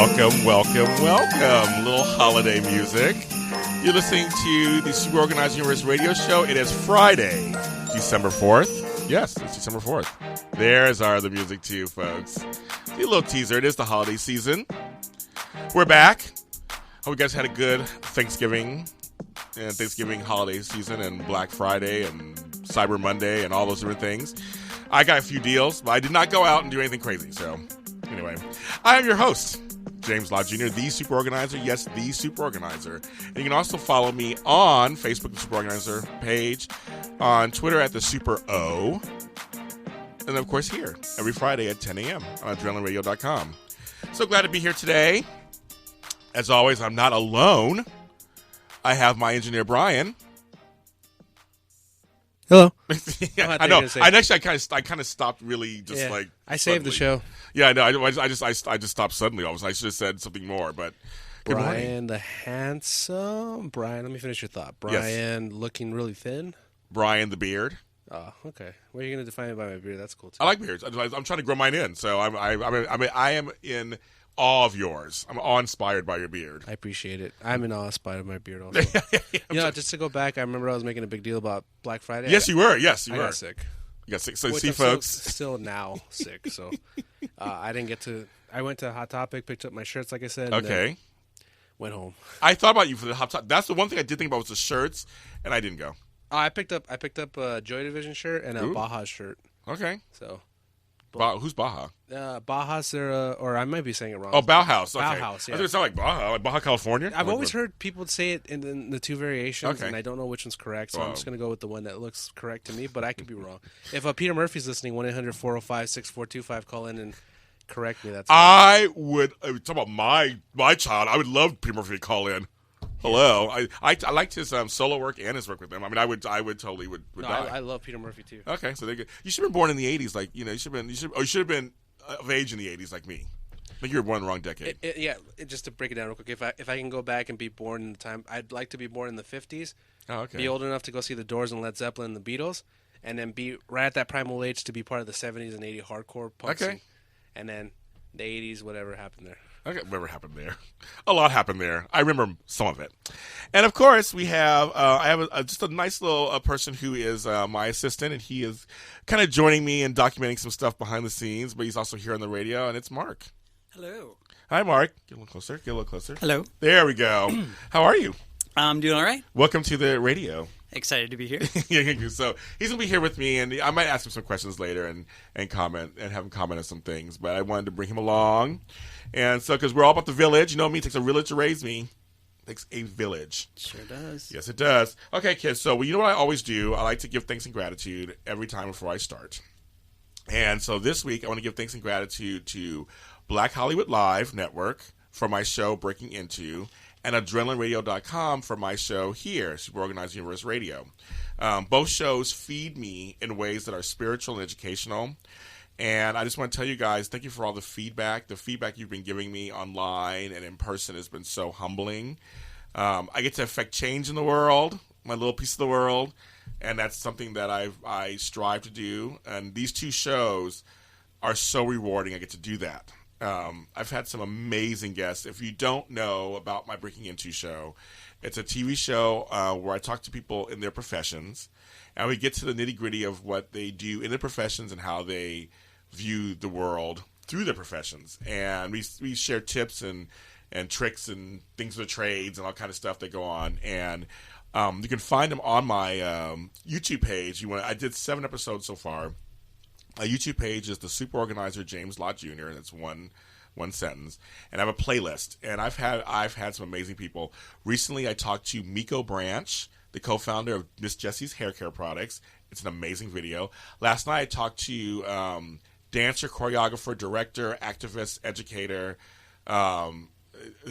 Welcome. Little holiday music. You're listening to the Super Organized Universe radio show. It is Friday, December 4th. Yes, it's December 4th. There's our other music too, folks. A little teaser. It is the holiday season. We're back. Hope you guys had a good Thanksgiving and Thanksgiving holiday season and Black Friday and Cyber Monday and all those different things. I got a few deals, but I did not go out and do anything crazy. So anyway, I am your host, James Lott Jr., the Super Organizer. Yes, the Super Organizer. And you can also follow me on Facebook, the Super Organizer page, on Twitter at the Super O, and of course here every Friday at 10 a.m. on AdrenalineRadio.com. So glad to be here today. As always, I'm not alone. I have my engineer, Brian. Hello. Yeah, I know. I kind of stopped really just like. I saved the show. Yeah, I know. I just stopped suddenly. I should have said something more, but. Good Brian morning. the handsome. Brian, let me finish your thought. Brian looking really thin. Brian the beard. Oh, okay. Well, you're gonna define it by my beard. That's cool too. I like beards. I'm trying to grow mine in, so I am in awe of yours. I'm awe-inspired by your beard. I appreciate it. I'm in awe by my beard also. Just to go back, I remember I was making a big deal about Black Friday. Yes, you were. Yes, you I were. got sick. You got sick. So Which see, I'm folks. still now sick. So I didn't get to. I went to Hot Topic, picked up my shirts, like I said. And Okay. then went home. I thought about you for the Hot Topic. That's the one thing I did think about was the shirts, and I didn't go. I picked up a Joy Division shirt and a Baja shirt. Okay. So. Who's Baja? Baja's there, or I might be saying it wrong. Oh, Bauhaus. Okay. Bauhaus, yeah. I was going to sound like Baja, Baja, California. I've always heard people say it in the two variations, Okay. and I don't know which one's correct, so Wow. I'm just going to go with the one that looks correct to me, but I could be wrong. If Peter Murphy's listening, 1-800-405-6425, call in and correct me. That's fine. I would, talk about my child, I would love Peter Murphy to call in. Hello. I liked his solo work and his work with them. I mean, I would totally would No, die. I love Peter Murphy, too. Okay, so you should have been born in the 80s, like, you should have been of age in the 80s like me. I think you were born in the wrong decade. Just to break it down real quick, if I can go back and be born in the time, I'd like to be born in the 50s, Oh, okay. be old enough to go see the Doors and Led Zeppelin and the Beatles, and then be right at that primal age to be part of the 70s and 80s hardcore punk Okay. scene. And then the 80s, whatever happened there. Okay, whatever happened there. A lot happened there. I remember some of it. And, of course, we have I have just a nice little person who is my assistant, and he is kind of joining me and documenting some stuff behind the scenes, but he's also here on the radio, and it's Mark. Hello. Hi, Mark. Get a little closer. Get a little closer. Hello. There we go. How are you? I'm doing all right. Welcome to the radio. Excited to be here. Yeah, so he's going to be here with me, and I might ask him some questions later and comment and have him comment on some things, but I wanted to bring him along. And so, because we're all about the village, you know me, it takes a village to raise me. It takes a village. Sure does. Yes, it does. Okay, kids, so you know what I always do? I like to give thanks and gratitude every time before I start. And so this week, I want to give thanks and gratitude to Black Hollywood Live Network for my show, Breaking Into, and AdrenalineRadio.com for my show here, Super Organized Universe Radio. Both shows feed me in ways that are spiritual and educational. And I just want to tell you guys, thank you for all the feedback. The feedback you've been giving me online and in person has been so humbling. I get to affect change in the world, my little piece of the world, and that's something that I strive to do. And these two shows are so rewarding. I get to do that. I've had some amazing guests. If you don't know about my Breaking Into show, it's a TV show where I talk to people in their professions, and we get to the nitty-gritty of what they do in their professions and how they view the world through their professions. And we share tips and tricks and things of the trades and all kind of stuff that go on. And you can find them on my YouTube page. I did 7 episodes so far. My YouTube page is the Super Organizer James Lott Jr., and it's one sentence. And I have a playlist, and I've had some amazing people. Recently, I talked to Miko Branch, the co-founder of Miss Jessie's Hair Care Products. It's an amazing video. Last night, I talked to dancer, choreographer, director, activist, educator,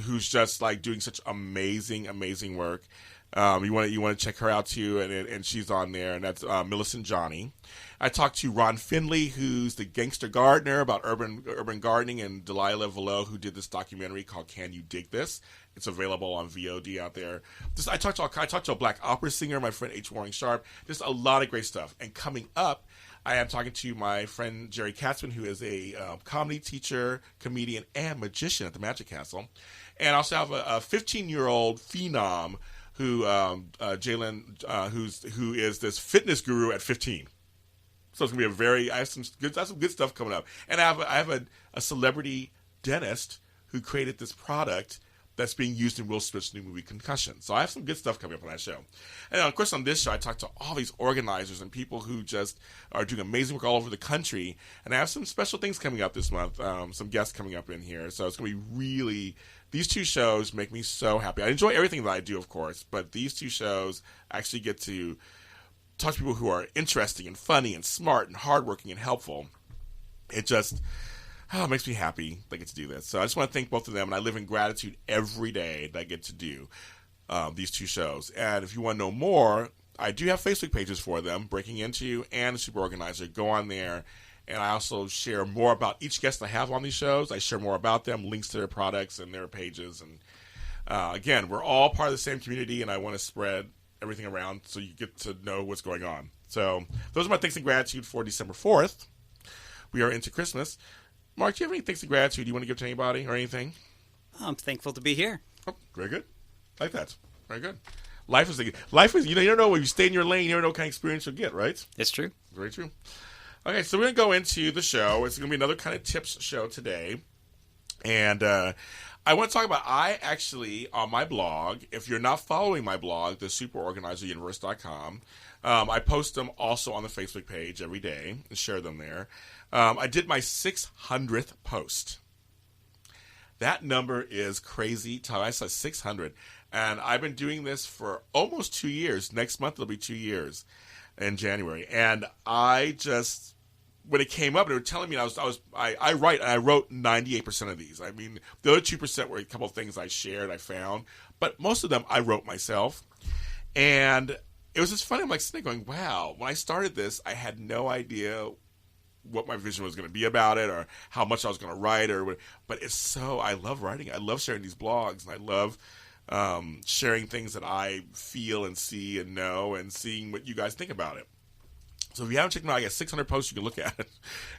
who's just like doing such amazing work. You want to check her out too, and she's on there, and that's Millicent Johnny. I talked to Ron Finley, who's the gangster gardener about urban gardening, and Delilah Valo, who did this documentary called "Can You Dig This?" It's available on VOD out there. I talked to a black opera singer, my friend H. Warring Sharp. Just a lot of great stuff. And coming up, I am talking to my friend Jerry Katzman, who is a comedy teacher, comedian, and magician at the Magic Castle. And I also have a 15-year-old phenom who Jalen, who is this fitness guru at 15. So it's gonna be I have some good stuff coming up, and I have a celebrity dentist who created this product that's being used in Will Smith's new movie Concussion. So I have some good stuff coming up on that show. And of course on this show I talk to all these organizers and people who just are doing amazing work all over the country. And I have some special things coming up this month, some guests coming up in here. So it's going to be really, these two shows make me so happy. I enjoy everything that I do, of course, but these two shows actually get to talk to people who are interesting and funny and smart and hardworking and helpful. It just... it makes me happy that I get to do this. So I just want to thank both of them, and I live in gratitude every day that I get to do these two shows. And if you want to know more, I do have Facebook pages for them, Breaking Into and the Super Organizer. Go on there, and I also share more about each guest I have on these shows. I share more about them, links to their products and their pages. And again, we're all part of the same community, and I want to spread everything around so you get to know what's going on. So those are my thanks and gratitude for December 4th. We are into Christmas. Mark, do you have any thanks and gratitude you want to give to anybody or anything? I'm thankful to be here. Oh, very good. I like that. Very good. Life is, you don't know when you stay in your lane, you never know what kind of experience you'll get, right? It's true. Very true. Okay, so we're going to go into the show. It's going to be another kind of tips show today. And I want to talk about, I actually, on my blog, if you're not following my blog, the superorganizeruniverse.com, I post them also on the Facebook page every day and share them there. I did my 600th post. That number is crazy. I said 600. And I've been doing this for almost 2 years. Next month it'll be 2 years in January. And I just, when it came up, they were telling me I write, and I wrote 98% of these. I mean, the other 2% were a couple of things I shared, I found. But most of them I wrote myself. And it was just funny. I'm like sitting there going, wow, when I started this, I had no idea what my vision was going to be about it or how much I was going to write but it's so, I love writing. I love sharing these blogs, and I love sharing things that I feel and see and know, and seeing what you guys think about it. So if you haven't checked them out, I got 600 posts you can look at it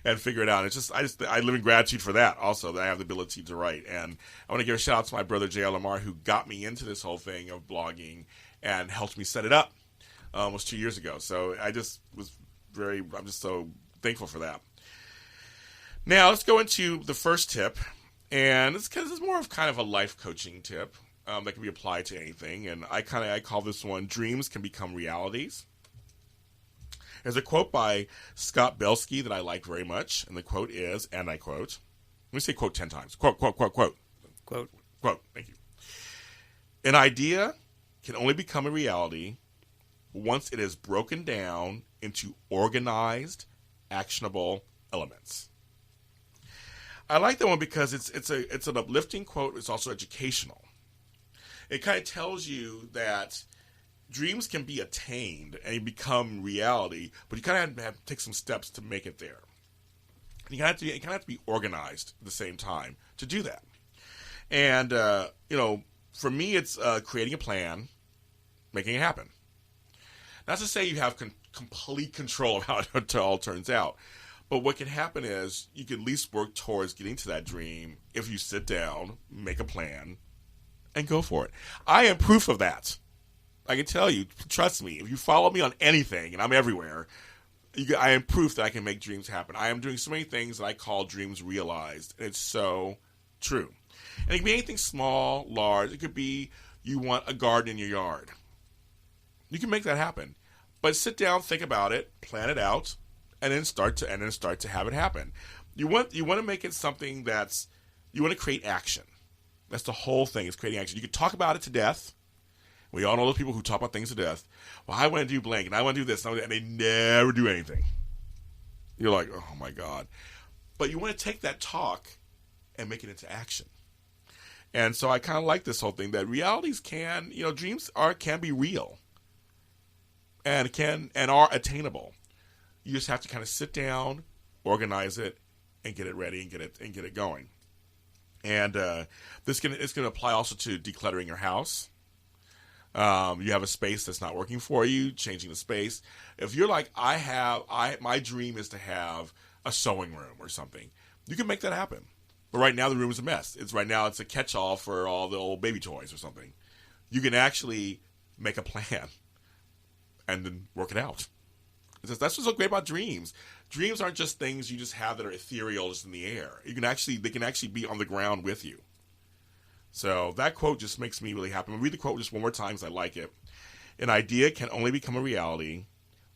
and figure it out. It's just, I live in gratitude for that also, that I have the ability to write. And I want to give a shout out to my brother J.L. Lamar, who got me into this whole thing of blogging and helped me set it up almost 2 years ago. So I'm just so thankful for that. Now let's go into the first tip, and this is more of kind of a life coaching tip that can be applied to anything. And I call this one "Dreams Can Become Realities." There's a quote by Scott Belsky that I like very much, and the quote is, and I quote. Let me say quote 10 times. Quote, quote, quote, quote. Quote. Quote. Thank you. An idea can only become a reality once it is broken down into organized, actionable elements. I like that one because it's an uplifting quote. It's also educational. It kind of tells you that dreams can be attained and become reality, but you kind of have to take some steps to make it there. And you kind of have to be organized at the same time to do that. And for me, it's creating a plan, making it happen. Not to say you have complete control of how it all turns out, but what can happen is you can at least work towards getting to that dream if you sit down, make a plan, and go for it. I am proof of that. I can tell you, trust me, if you follow me on anything, and I'm everywhere, I am proof that I can make dreams happen. I am doing so many things that I call dreams realized, and it's so true. And it can be anything small, large. It could be you want a garden in your yard. You can make that happen. But sit down, think about it, plan it out, and then start to have it happen. You want to make it something you want to create action. That's the whole thing, is creating action. You can talk about it to death. We all know those people who talk about things to death. Well, I want to do blank, and I want to do this, and they never do anything. You're like, oh my God. But you want to take that talk and make it into action. And so I kind of like this whole thing that realities dreams can be real and are attainable. You just have to kind of sit down, organize it, and get it ready and get it going. And it's going to apply also to decluttering your house. You have a space that's not working for you, changing the space. If you're like, my dream is to have a sewing room or something, you can make that happen. But right now the room is a mess. It's a catch-all for all the old baby toys or something. You can actually make a plan and then work it out. That's what's so great about dreams. Dreams aren't just things you just have that are ethereal, just in the air. They can actually be on the ground with you. So that quote just makes me really happy. I'm going to read the quote just one more time because I like it. An idea can only become a reality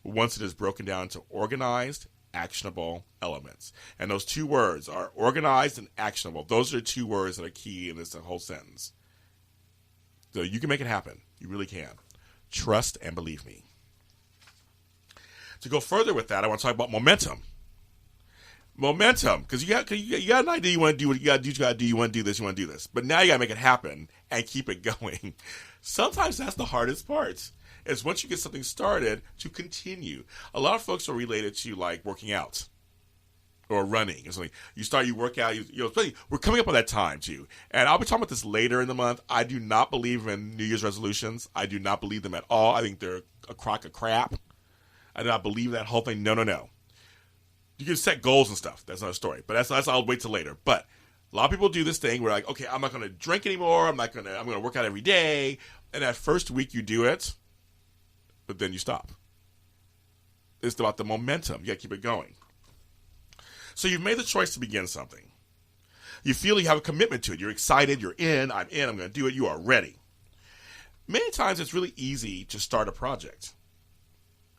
once it is broken down into organized, actionable elements. And those two words are organized and actionable. Those are the two words that are key in this whole sentence. So you can make it happen. You really can. Trust and believe me. To go further with that, I want to talk about momentum. Momentum, because you got an idea, you want to do what you got to do, you want to do this, you want to do this. But now you got to make it happen and keep it going. Sometimes that's the hardest part, is once you get something started, to continue. A lot of folks are related to like working out or running or something. You work out, we're coming up on that time too. And I'll be talking about this later in the month. I do not believe in New Year's resolutions. I do not believe them at all. I think they're a crock of crap. I do not believe that whole thing. No. You can set goals and stuff. That's another story. But that's I'll wait till later. But a lot of people do this thing where like, okay, I'm not going to drink anymore. I'm going to work out every day. And that first week you do it, but then you stop. It's about the momentum. You got to keep it going. So you've made the choice to begin something. You feel you have a commitment to it. You're excited. You're in. I'm going to do it. You are ready. Many times it's really easy to start a project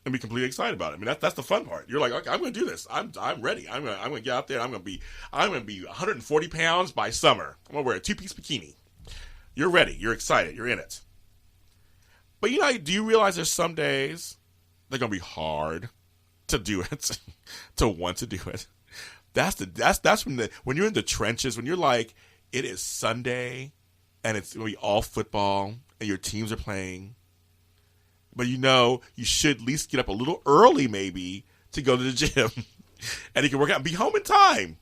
and be completely excited about it. I mean, that's the fun part. You're like, okay, I'm going to do this. I'm ready. I'm going to get out there. I'm going to be 140 pounds by summer. I'm going to wear a 2-piece bikini. You're ready. You're excited. You're in it. But do you realize there's some days they're going to be hard to do it, to want to do it. That's when you're in the trenches, when you're like, it is Sunday and it's going to be all football and your teams are playing. But you should at least get up a little early maybe to go to the gym. And you can work out and be home in time.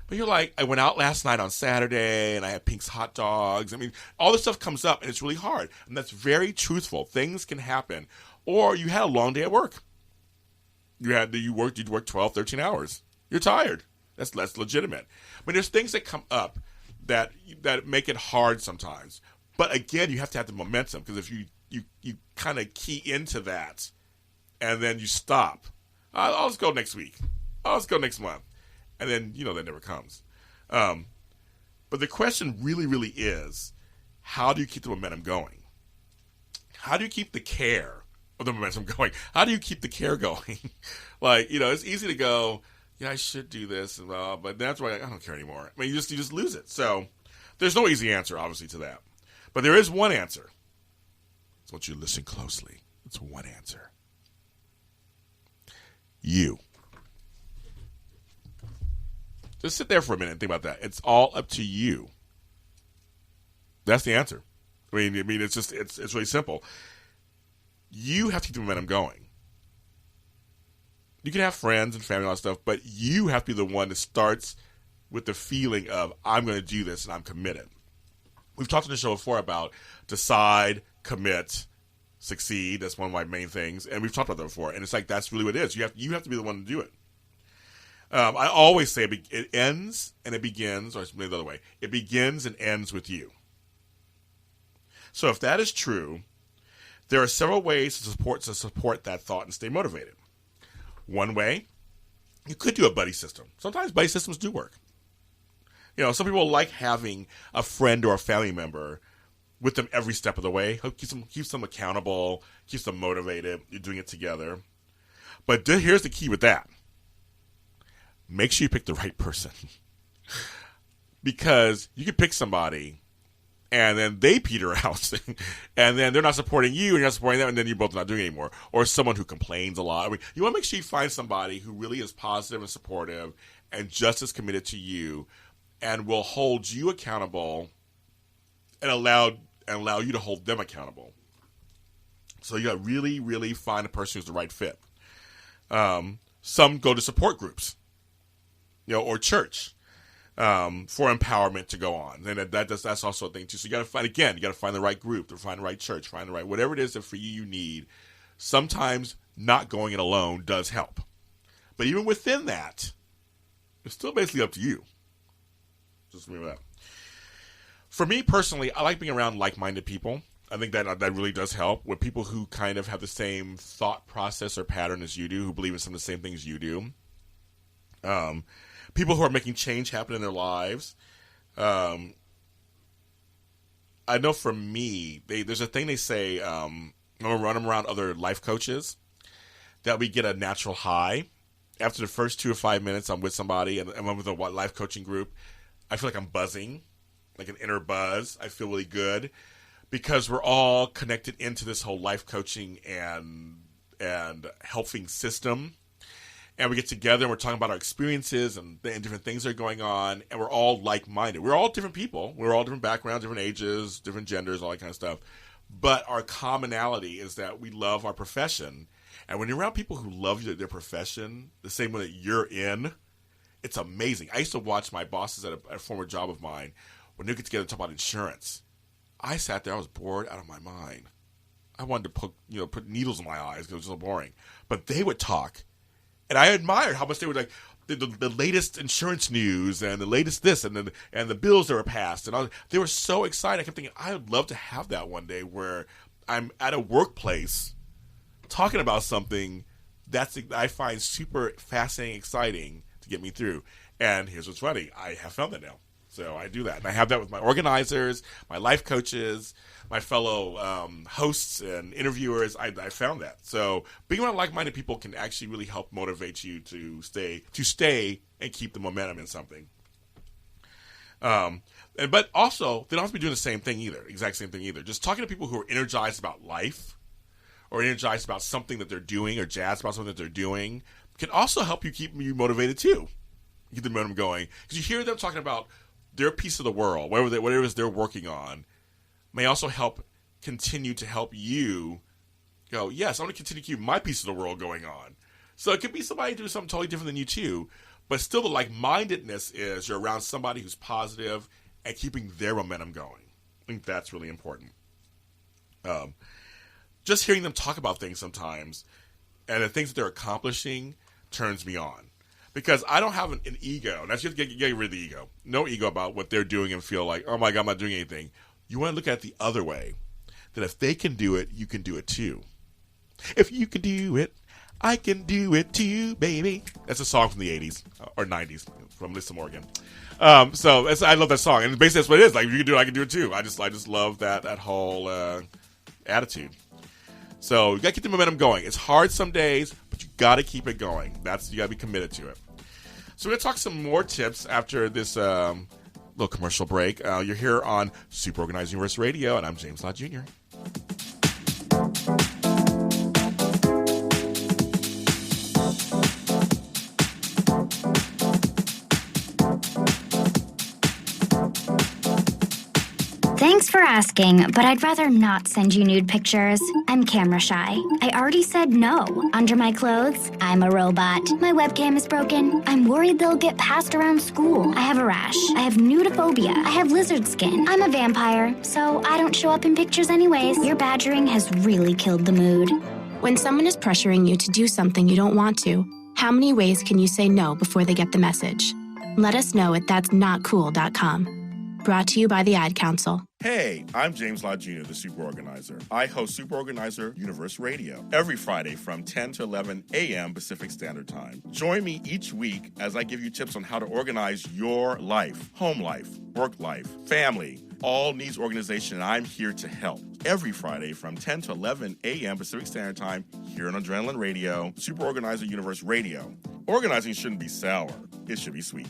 But you're like, I went out last night on Saturday and I had Pink's hot dogs. I mean, all this stuff comes up and it's really hard. And that's very truthful. Things can happen. Or you had a long day at work. You worked 12, 13 hours. You're tired. That's less legitimate. But there's things that come up that make it hard sometimes. But again, you have to have the momentum, because if you kind of key into that and then you stop, I'll just go next week. I'll just go next month. And then, that never comes. But the question really, really is, how do you keep the momentum going? How do you keep the care of the momentum going? How do you keep the care going? It's easy to go, yeah, I should do this, but that's why I don't care anymore. I mean, you just lose it. So there's no easy answer, obviously, to that. But there is one answer. I want you to listen closely. It's one answer. You. Just sit there for a minute and think about that. It's all up to you. That's the answer. I mean, it's really simple. You have to keep the momentum going. You can have friends and family and all that stuff, but you have to be the one that starts with the feeling of, I'm going to do this and I'm committed. We've talked on the show before about decide, commit, succeed. That's one of my main things. And we've talked about that before. And it's like, that's really what it is. You have to be the one to do it. I always say it ends and it begins, or maybe the other way. It begins and ends with you. So if that is true, there are several ways to support that thought and stay motivated. One way, you could do a buddy system. Sometimes buddy systems do work. Some people like having a friend or a family member with them every step of the way. Keeps them accountable, keeps them motivated. You're doing it together. But here's the key with that. Make sure you pick the right person. Because you can pick somebody and then they peter out and then they're not supporting you and you're not supporting them, and then you're both not doing it anymore. Or someone who complains a lot. I mean, you want to make sure you find somebody who really is positive and supportive and just as committed to you and will hold you accountable and allow you to hold them accountable. So you got to really, really find a person who's the right fit. Some go to support groups, or church. for empowerment to go on. And that's also a thing too. So you got to find the right group, to find the right church, find the right, whatever it is that for you need. Sometimes not going it alone does help. But even within that, it's still basically up to you. Just remember that. For me personally, I like being around like-minded people. I think that really does help with people who kind of have the same thought process or pattern as you do, who believe in some of the same things you do. People who are making change happen in their lives. I know for me, there's a thing they say, when I'm around other life coaches, that we get a natural high. After the first 2 or 5 minutes, I'm with somebody, and I'm with a life coaching group, I feel like I'm buzzing, like an inner buzz. I feel really good because we're all connected into this whole life coaching and helping system. And we get together and we're talking about our experiences and different things that are going on, and we're all like-minded. We're all different people. We're all different backgrounds, different ages, different genders, all that kind of stuff. But our commonality is that we love our profession. And when you're around people who love their profession, the same way that you're in, it's amazing. I used to watch my bosses at a former job of mine when they get together and talk about insurance. I sat there, I was bored out of my mind. I wanted to put needles in my eyes because it was so boring. But they would talk. And I admired how much they were like the latest insurance news and the latest this and the bills that were passed. And they were so excited. I kept thinking, I would love to have that one day where I'm at a workplace talking about something that I find super fascinating, exciting to get me through. And here's what's funny. I have found that now. So I do that. And I have that with my organizers, my life coaches, my fellow hosts and interviewers. I found that. So being around like-minded people can actually really help motivate you to stay and keep the momentum in something. But also, they don't have to be doing the same thing either, exact same thing either. Just talking to people who are energized about life or energized about something that they're doing or jazzed about something that they're doing can also help you keep you motivated too. Keep the momentum going. Because you hear them talking about their piece of the world, whatever it is they're working on, may also continue to help you go, yes, I want to continue to keep my piece of the world going on. So it could be somebody doing something totally different than you too, but still the like-mindedness is you're around somebody who's positive and keeping their momentum going. I think that's really important. Just hearing them talk about things sometimes and the things that they're accomplishing turns me on. Because I don't have an ego. And that's just get rid of the ego. No ego about what they're doing and feel like, oh my God, I'm not doing anything. You want to look at it the other way. That if they can do it, you can do it too. If you can do it, I can do it too, baby. That's a song from the 80s or 90s from Lissa Morgan. So I love that song. And basically that's what it is. Like, if you can do it, I can do it too. I just love that whole attitude. So you got to keep the momentum going. It's hard some days, but you got to keep it going. You got to be committed to it. So we're going to talk some more tips after this little commercial break. You're here on Super Organized Universe Radio, and I'm James Lott Jr. Thanks for asking, but I'd rather not send you nude pictures. I'm camera shy. I already said no. Under my clothes, I'm a robot. My webcam is broken. I'm worried they'll get passed around school. I have a rash. I have nudophobia. I have lizard skin. I'm a vampire, so I don't show up in pictures anyways. Your badgering has really killed the mood. When someone is pressuring you to do something you don't want to, how many ways can you say no before they get the message? Let us know at that'snotcool.com. Brought to you by the Ad Council. Hey, I'm James Lott Jr., the Super Organizer. I host Super Organizer Universe Radio every Friday from 10 to 11 a.m. Pacific Standard Time. Join me each week as I give you tips on how to organize your life, home life, work life, family, all needs organization, and I'm here to help. Every Friday from 10 to 11 a.m. Pacific Standard Time here on Adrenaline Radio, Super Organizer Universe Radio. Organizing shouldn't be sour. It should be sweet.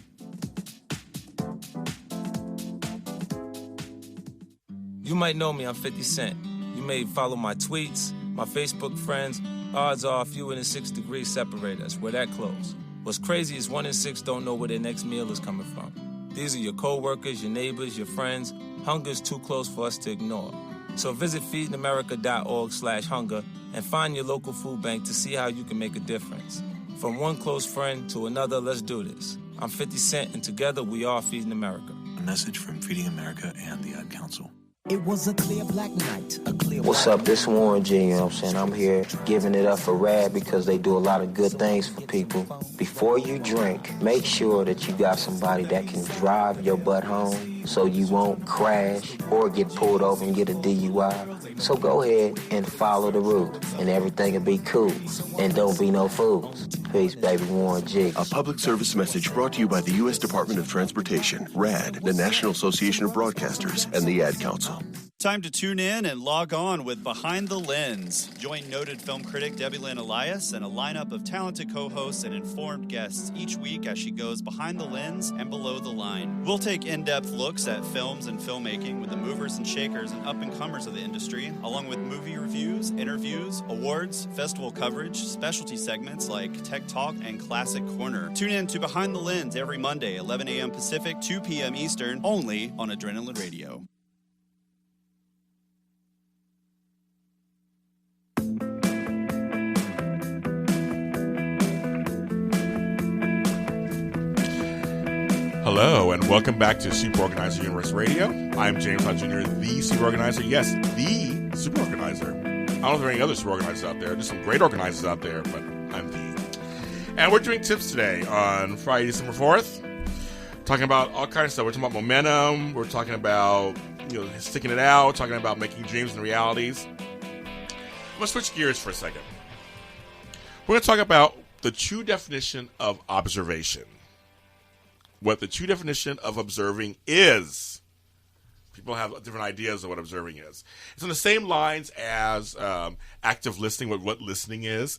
You might know me, I'm 50 Cent. You may follow my tweets, my Facebook friends. Odds are fewer than 6 degrees separate us. We're that close. What's crazy is 1 in 6 don't know where their next meal is coming from. These are your co-workers, your neighbors, your friends. Hunger's too close for us to ignore. So visit feedingamerica.org/hunger and find your local food bank to see how you can make a difference. From one close friend to another, let's do this. I'm 50 Cent, and together we are Feeding America. A message from Feeding America and the Ad Council. It was a clear black night, What's up? This Warren G, you know what I'm saying? I'm here giving it up for RAD because they do a lot of good things for people. Before you drink, make sure that you got somebody that can drive your butt home so you won't crash or get pulled over and get a DUI. So go ahead and follow the rules and everything will be cool. And don't be no fools. Peace, baby. Warren G. A public service message brought to you by the U.S. Department of Transportation, RAD, the National Association of Broadcasters, and the Ad Council. Time to tune in and log on with Behind the Lens. Join noted film critic Debbie Lynn Elias and a lineup of talented co-hosts and informed guests each week as she goes behind the lens and below the line. We'll take in-depth looks at films and filmmaking with the movers and shakers and up-and-comers of the industry, along with movie reviews, interviews, awards, festival coverage, specialty segments like Tech Talk and Classic Corner. Tune in to Behind the Lens every Monday, 11 a.m. Pacific, 2 p.m. Eastern, only on Adrenaline Radio. Hello, and welcome back to Super Organizer Universe Radio. I'm James Lott Jr., the Super Organizer. Yes, the Super Organizer. I don't know if there are any other Super Organizers out there. There's some great organizers out there, but I'm the. And we're doing tips today on Friday, December 4th. Talking about all kinds of stuff. We're talking about momentum. We're talking about, sticking it out. Talking about making dreams and realities. I'm going to switch gears for a second. We're going to talk about the true definition of observation. What the true definition of observing is. People have different ideas of what observing is. It's on the same lines as active listening, what listening is.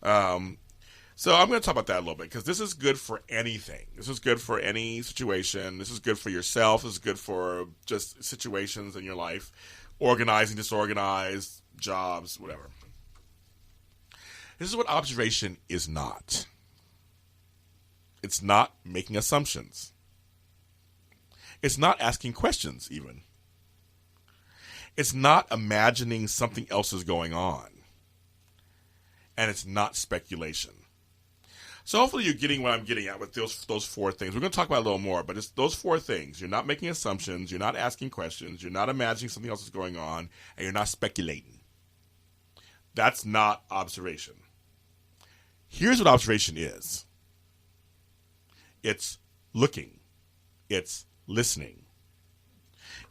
So I'm going to talk about that a little bit because this is good for anything. This is good for any situation. This is good for yourself. This is good for just situations in your life. Organizing, disorganized, jobs, whatever. This is what observation is not. It's not making assumptions. It's not asking questions, even. It's not imagining something else is going on. And it's not speculation. So hopefully you're getting what I'm getting at with those four things. We're going to talk about it a little more, but it's those four things. You're not making assumptions. You're not asking questions. You're not imagining something else is going on. And you're not speculating. That's not observation. Here's what observation is. It's looking. It's listening.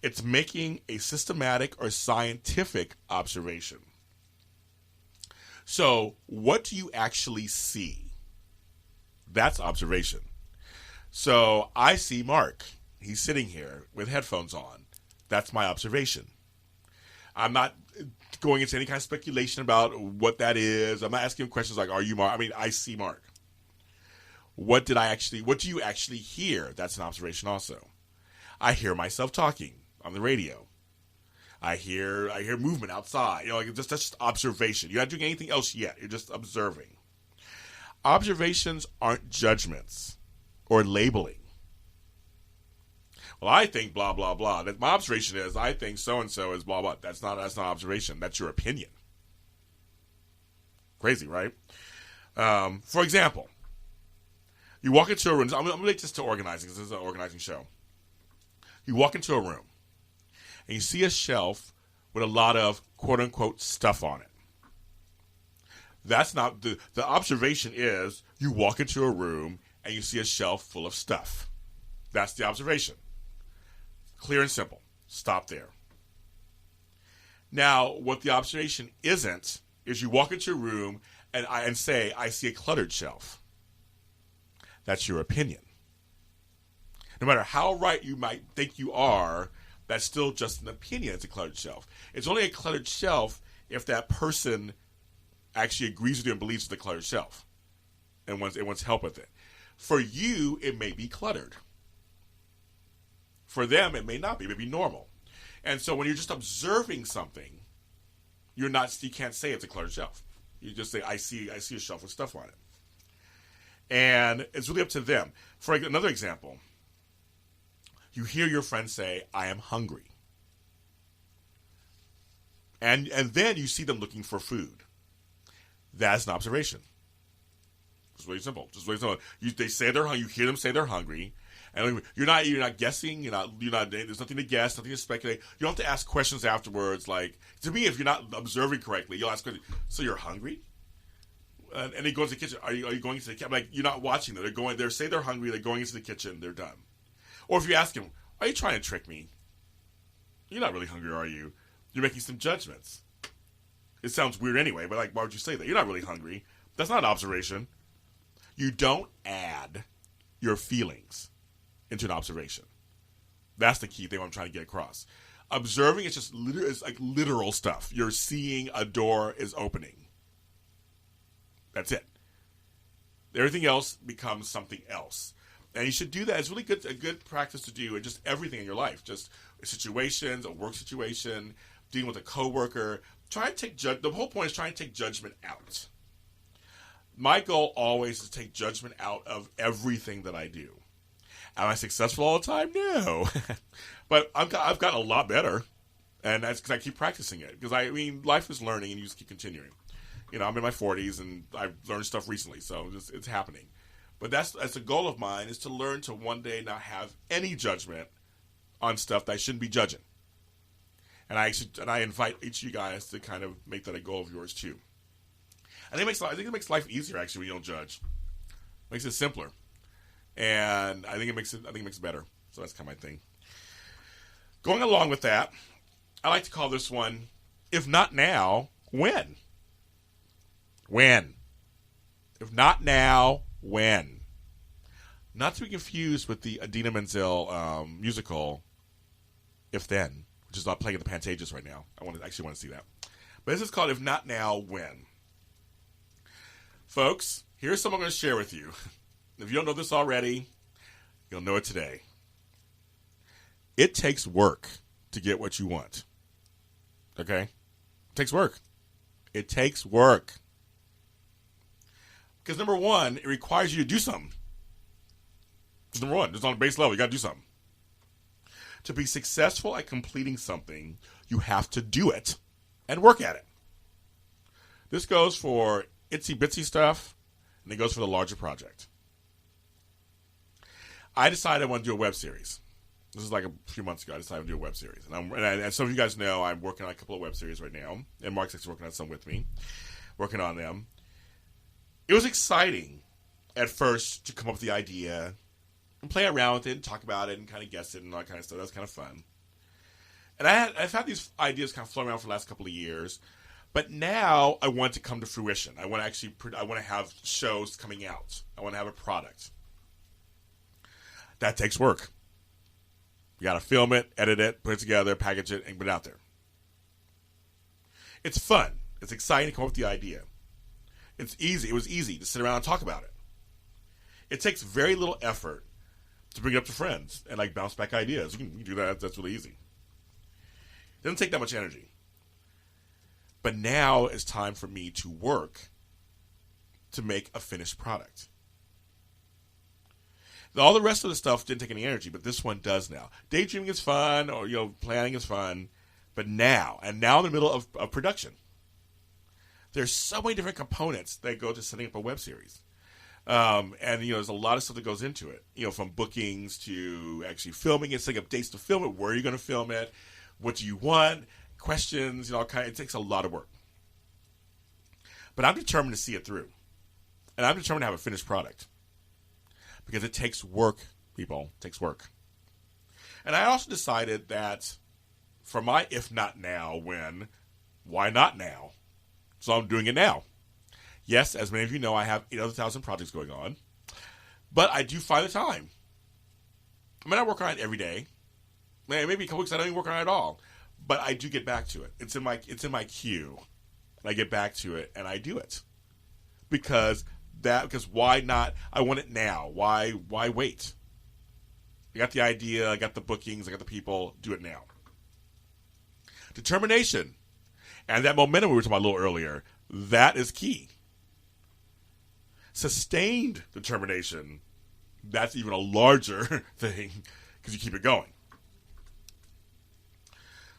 It's making a systematic or scientific observation. So, what do you actually see? That's observation. So, I see Mark. He's sitting here with headphones on. That's my observation. I'm not going into any kind of speculation about what that is. I'm not asking him questions like, are you Mark? I mean, I see Mark. What do you actually hear? That's an observation also. I hear myself talking on the radio. I hear movement outside. That's just observation. You're not doing anything else yet. You're just observing. Observations aren't judgments or labeling. Well, I think blah, blah, blah. My observation is I think so-and-so is blah, blah. That's not observation. That's your opinion. Crazy, right? For example, you walk into a room. I'm going to relate this to organizing because this is an organizing show. You walk into a room and you see a shelf with a lot of quote-unquote stuff on it. That's not the observation is you walk into a room and you see a shelf full of stuff. That's the observation. Clear and simple. Stop there. Now, what the observation isn't is you walk into a room and say, I see a cluttered shelf. That's your opinion. No matter how right you might think you are, that's still just an opinion. It's a cluttered shelf. It's only a cluttered shelf if that person actually agrees with you and believes it's a cluttered shelf and wants help with it. For you, it may be cluttered. For them, it may not be. It may be normal. And so when you're just observing something, you can't say it's a cluttered shelf. You just say, I see a shelf with stuff on it. And it's really up to them. For another example, you hear your friend say, I am hungry. And then you see them looking for food. That's an observation. It's really simple. Just really simple. They say they're hungry. You hear them say they're hungry, and you're not guessing. You're not. There's nothing to guess. Nothing to speculate. You don't have to ask questions afterwards. Like, to me, if you're not observing correctly, you'll ask questions. So you're hungry? And he goes to the kitchen. Are you going to the kitchen? Like, you're not watching them. They say they're hungry. They're going into the kitchen. They're done. Or if you ask him, are you trying to trick me? You're not really hungry, are you? You're making some judgments. It sounds weird anyway, but like, why would you say that? You're not really hungry. That's not an observation. You don't add your feelings into an observation. That's the key thing I'm trying to get across. Observing is just it's like literal stuff. You're seeing a door is opening. That's it. Everything else becomes something else. And you should do that. It's really a good practice to do in just everything in your life. Just situations, a work situation, dealing with a coworker. The whole point is trying to take judgment out. My goal always is to take judgment out of everything that I do. Am I successful all the time? No. But I've gotten a lot better. And that's because I keep practicing it. Because, life is learning and you just keep continuing. I'm in my 40s and I've learned stuff recently, so it's happening. But that's a goal of mine, is to learn to one day not have any judgment on stuff that I shouldn't be judging. And I invite each of you guys to kind of make that a goal of yours too. I think it makes life easier actually when you don't judge. It makes it simpler, and I think it makes it better. So that's kind of my thing. Going along with that, I like to call this one, if not now, when? When? If not now, when? Not to be confused with the Idina Menzel musical, If Then, which is playing at the Pantages right now. I actually want to see that. But this is called If Not Now, When? Folks, here's something I'm going to share with you. If you don't know this already, you'll know it today. It takes work to get what you want. Okay? It takes work. It takes work. Because number one, it requires you to do something. Number one, just on a base level, you got to do something. To be successful at completing something, you have to do it and work at it. This goes for itsy bitsy stuff, and it goes for the larger project. I decided I want to do a web series. This is like a few months ago. I decided to do a web series. And some of you guys know I'm working on a couple of web series right now, and Mark's actually working on some with me, working on them. It was exciting at first to come up with the idea and play around with it and talk about it and kind of guess it and all that kind of stuff. That was kind of fun. And I've had these ideas kind of floating around for the last couple of years, but now I want it to come to fruition. I want to have shows coming out. I want to have a product. That takes work. You got to film it, edit it, put it together, package it, and put it out there. It's fun. It's exciting to come up with the idea. It's easy. It was easy to sit around and talk about it. It takes very little effort to bring it up to friends and bounce back ideas. You can do that. That's really easy. It doesn't take that much energy. But now it's time for me to work to make a finished product. All the rest of the stuff didn't take any energy, but this one does now. Daydreaming is fun, or planning is fun, but now in the middle of production. There's so many different components that go to setting up a web series. And there's a lot of stuff that goes into it. From bookings to actually filming it, setting up dates to film it, where are you going to film it, what do you want, questions, it takes a lot of work. But I'm determined to see it through. And I'm determined to have a finished product. Because it takes work, people. It takes work. And I also decided that for my if not now, when, why not now? So I'm doing it now. Yes, as many of you know, I have 8,000 projects going on. But I do find the time. I mean, I work on it every day. Maybe a couple weeks I don't even work on it at all. But I do get back to it. It's in my queue. And I get back to it and I do it. Because why not? I want it now. Why wait? I got the idea, I got the bookings, I got the people, do it now. Determination. And that momentum we were talking about a little earlier, that is key. Sustained determination, that's even a larger thing because you keep it going.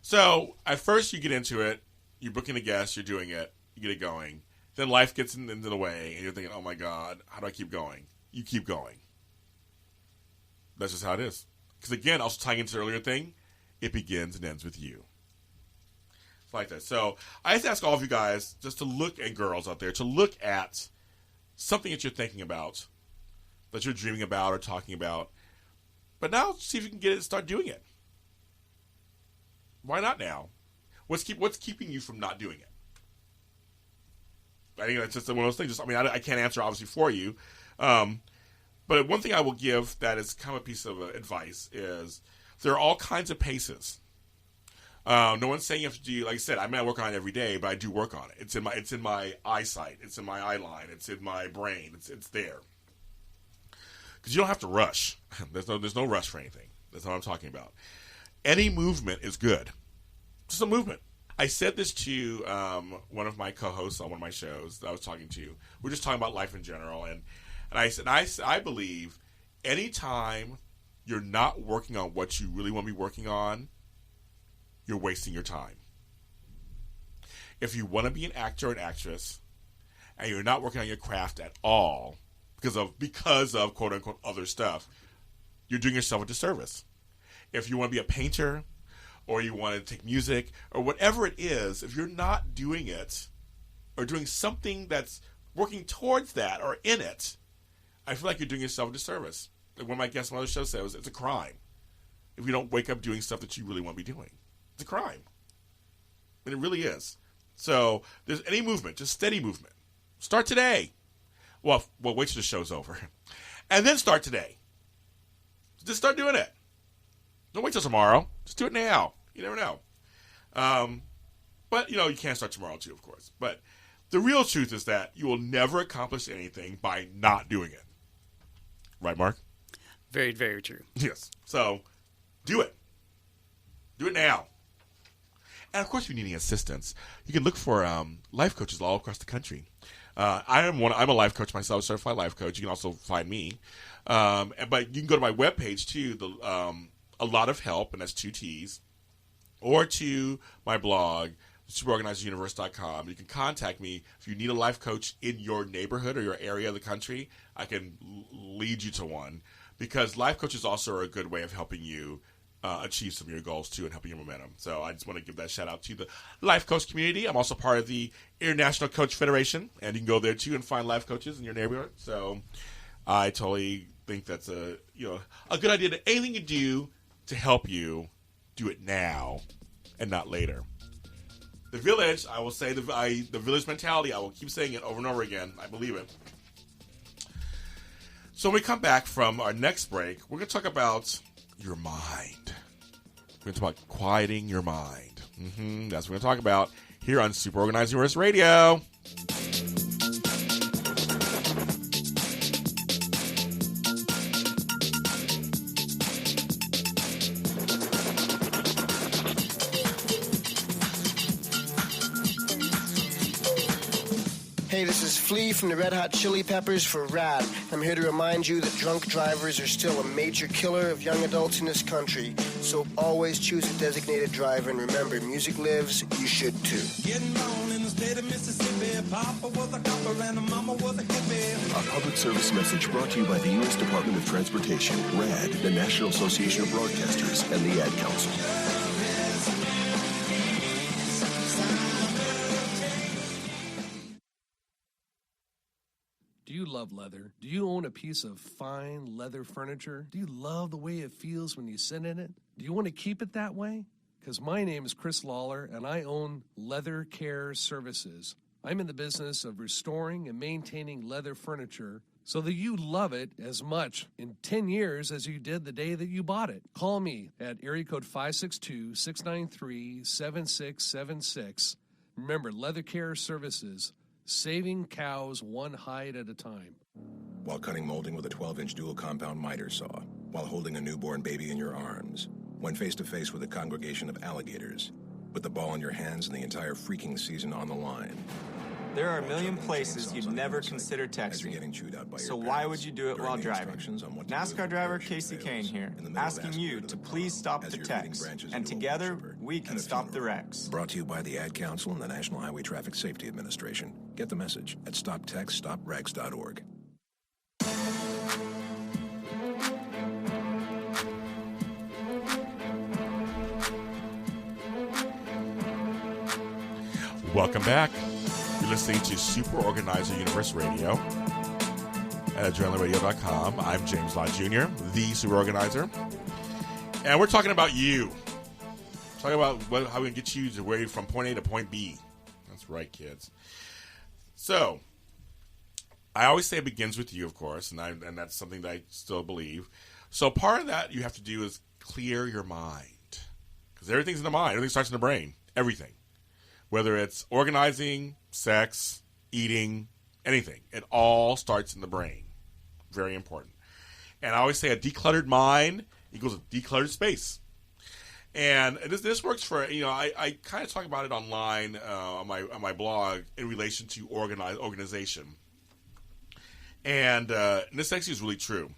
So at first you get into it, you're booking a guest, you're doing it, you get it going. then life gets into the way, and you're thinking, oh my God, how do I keep going? You keep going. That's just how it is. Because again, also tying into the earlier thing, it begins and ends with you. It's like that. So I have to ask all of you guys just to look, and girls out there, to look at something that you're thinking about, that you're dreaming about or talking about. But now see if you can get it and start doing it. Why not now? What's keeping you from not doing it? I think that's just one of those things. I can't answer obviously for you. But one thing I will give that is kind of a piece of advice is there are all kinds of paces. No one's saying you have to do, like I said, I may not work on it every day, but I do work on it. It's in my eyesight. It's in my eye line. It's in my brain. It's there. Because you don't have to rush. There's no rush for anything. That's what I'm talking about. Any movement is good. Just a movement. I said this to one of my co-hosts on one of my shows that I was talking to. We're just talking about life in general, and I said I believe anytime you're not working on what you really want to be working on, you're wasting your time. If you want to be an actor or an actress, and you're not working on your craft at all because of quote unquote other stuff, you're doing yourself a disservice. If you want to be a painter, or you want to take music, or whatever it is, if you're not doing it, or doing something that's working towards that, or in it, I feel like you're doing yourself a disservice. Like one of my guests on my other show said, it's a crime if you don't wake up doing stuff that you really want to be doing. It's a crime. And it really is. So, there's any movement, just steady movement. Start today. Well, wait till the show's over. And then start today. Just start doing it. Don't wait till tomorrow. Just do it now. You never know. But, you can't start tomorrow too, of course. But the real truth is that you will never accomplish anything by not doing it. Right, Mark? Very, very true. Yes. So, do it. Do it now. And, of course, if you need any assistance, you can look for life coaches all across the country. I'm a life coach myself, a certified life coach. You can also find me. But you can go to my webpage, too, A Lot of Help, and that's 2 T's, or to my blog, superorganizeruniverse.com. You can contact me if you need a life coach in your neighborhood or your area of the country. I can lead you to one, because life coaches also are a good way of helping you achieve some of your goals too and helping your momentum. So I just want to give that shout out to the life coach community. I'm also part of the International Coach Federation, and you can go there too and find life coaches in your neighborhood. So I totally think that's a good idea. That anything you do to help you, do it now and not later. The village, I will say the village mentality, I will keep saying it over and over again. I believe it. So when we come back from our next break, we're going to talk about your mind. We're going to talk about quieting your mind. That's what we're going to talk about here on Super Organized Universe Radio. Hey, this is Flea from the Red Hot Chili Peppers for RAD. I'm here to remind you that drunk drivers are still a major killer of young adults in this country. So always choose a designated driver, and remember, music lives, you should too. Getting born in the state of Mississippi, Papa was a copper and Mama was a hippie. A public service message brought to you by the U.S. Department of Transportation, RAD, the National Association of Broadcasters, and the Ad Council. Do you love leather? Do you own a piece of fine leather furniture? Do you love the way it feels when you sit in it? Do you want to keep it that way? Because my name is Chris Lawler, and I own Leather Care Services. I'm in the business of restoring and maintaining leather furniture so that you love it as much in 10 years as you did the day that you bought it. Call me at area code 562-693-7676. Remember, Leather Care Services, saving cows one hide at a time. While cutting molding with a 12-inch dual compound miter saw, while holding a newborn baby in your arms, when face-to-face with a congregation of alligators, with the ball in your hands and the entire freaking season on the line. There are a million places you'd never consider texting, so why would you do it while driving? NASCAR driver Casey Kane here, asking you to please stop the text, and together we can stop the wrecks. Brought to you by the Ad Council and the National Highway Traffic Safety Administration. Get the message at stoptextstopwrecks.org. Welcome back. You're listening to Super Organizer Universe Radio at AdrenalineRadio.com. I'm James Lott Jr., the Super Organizer. And we're talking about you. Talking about how we can get you to where from point A to point B. That's right, kids. So, I always say it begins with you, of course, and that's something that I still believe. So part of that you have to do is clear your mind. Because everything's in the mind. Everything starts in the brain. Everything. Whether it's organizing, sex, eating, anything. It all starts in the brain. Very important. And I always say a decluttered mind equals a decluttered space. And this works for, I kind of talk about it online on my blog in relation to organization. And this actually is really true.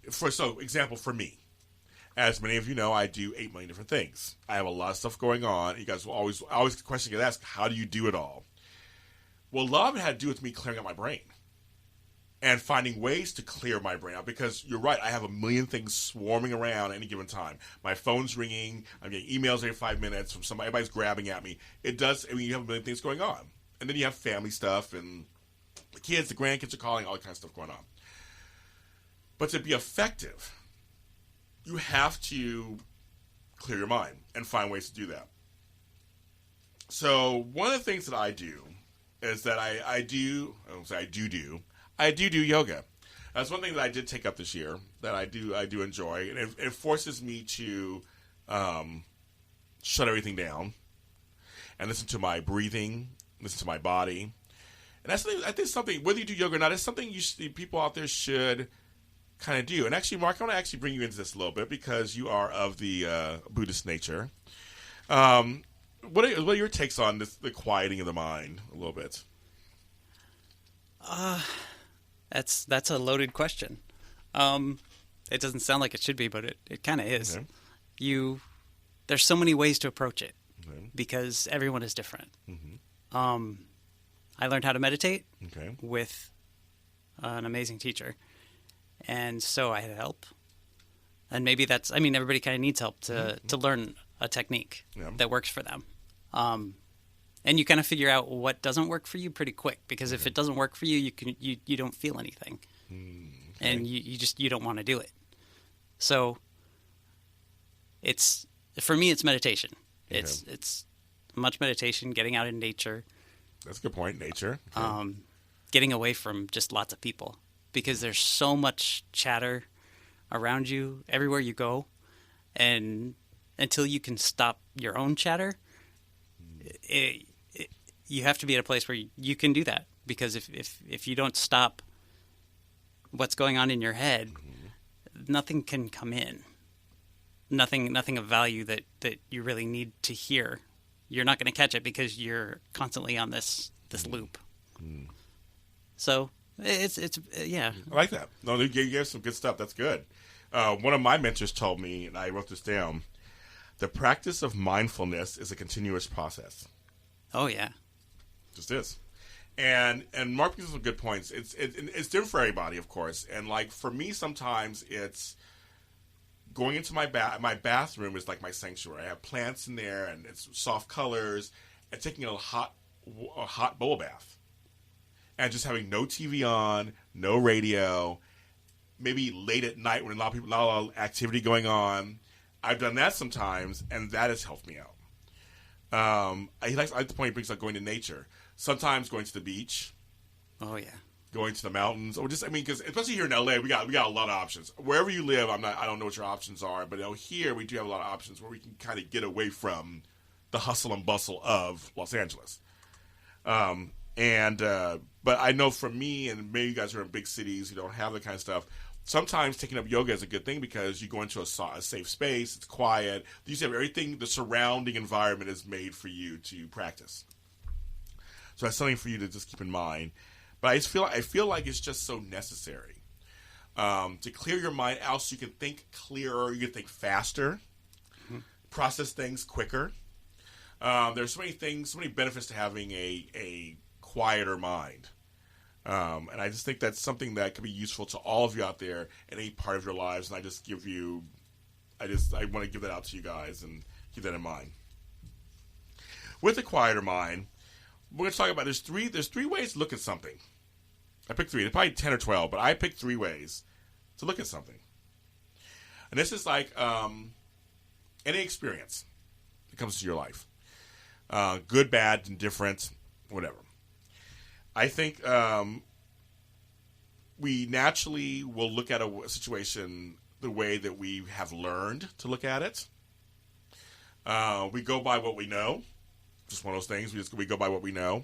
Example for me. As many of you know, I do 8 million different things. I have a lot of stuff going on. You guys will always the question get asked, how do you do it all? Well, a lot of it had to do with me clearing out my brain and finding ways to clear my brain out, because you're right, I have a million things swarming around at any given time. My phone's ringing, I'm getting emails every 5 minutes from somebody, everybody's grabbing at me. You have a million things going on. And then you have family stuff, and the kids, the grandkids are calling, all that kind of stuff going on. But to be effective, you have to clear your mind and find ways to do that. So one of the things that I do is that I do yoga. That's one thing that I did take up this year that I do enjoy, and it forces me to shut everything down and listen to my breathing, listen to my body. And that's something, I think, something, whether you do yoga or not, it's something people out there should kind of do. And actually, Mark, I want to actually bring you into this a little bit because you are of the Buddhist nature. What are your takes on the quieting of the mind a little bit? That's a loaded question. It doesn't sound like it should be, but it kind of is. Okay. There's so many ways to approach it because everyone is different. Mm-hmm. I learned how to meditate with an amazing teacher. And so I had help. And maybe everybody kind of needs help to learn a technique that works for them. And you kind of figure out what doesn't work for you pretty quick, because if it doesn't work for you, you don't feel anything. And you don't want to do it. So for me, it's meditation. It's much meditation, getting out in nature. That's a good point, nature. Okay. Getting away from just lots of people. Because there's so much chatter around you everywhere you go, and until you can stop your own chatter, you have to be at a place where you can do that. Because if you don't stop what's going on in your head, nothing can come in. Nothing of value that you really need to hear. You're not going to catch it because you're constantly on this loop. So. It's yeah. I like that. No, you gave some good stuff. That's good. One of my mentors told me, and I wrote this down, the practice of mindfulness is a continuous process. Oh, yeah. Just is. And Mark gives some good points. It's different for everybody, of course. And like for me, sometimes it's going into my bathroom is like my sanctuary. I have plants in there, and it's soft colors, and taking a hot bubble bath. And just having no TV on, no radio, maybe late at night when a lot of activity going on. I've done that sometimes, and that has helped me out. I like the point he brings up going to nature. Sometimes going to the beach. Oh yeah. Going to the mountains, or because especially here in LA, we got a lot of options. Wherever you live, I don't know what your options are, but here we do have a lot of options where we can kind of get away from the hustle and bustle of Los Angeles. But I know for me, and maybe you guys are in big cities, you don't have that kind of stuff. Sometimes taking up yoga is a good thing because you go into a safe space, it's quiet. You have everything, the surrounding environment is made for you to practice. So that's something for you to just keep in mind. But I feel like it's just so necessary to clear your mind out so you can think clearer, you can think faster. process things quicker. There's so many things, so many benefits to having a quieter mind. And I just think that's something that could be useful to all of you out there in any part of your lives. And I want to give that out to you guys and keep that in mind. With a quieter mind, we're going to talk about there's three ways to look at something. I picked 3. There's probably 10 or 12, but I picked 3 ways to look at something. And this is like any experience that comes to your life. Good, bad, indifferent, whatever. I think we naturally will look at a situation the way that we have learned to look at it. We go by what we know. Just one of those things. We go by what we know.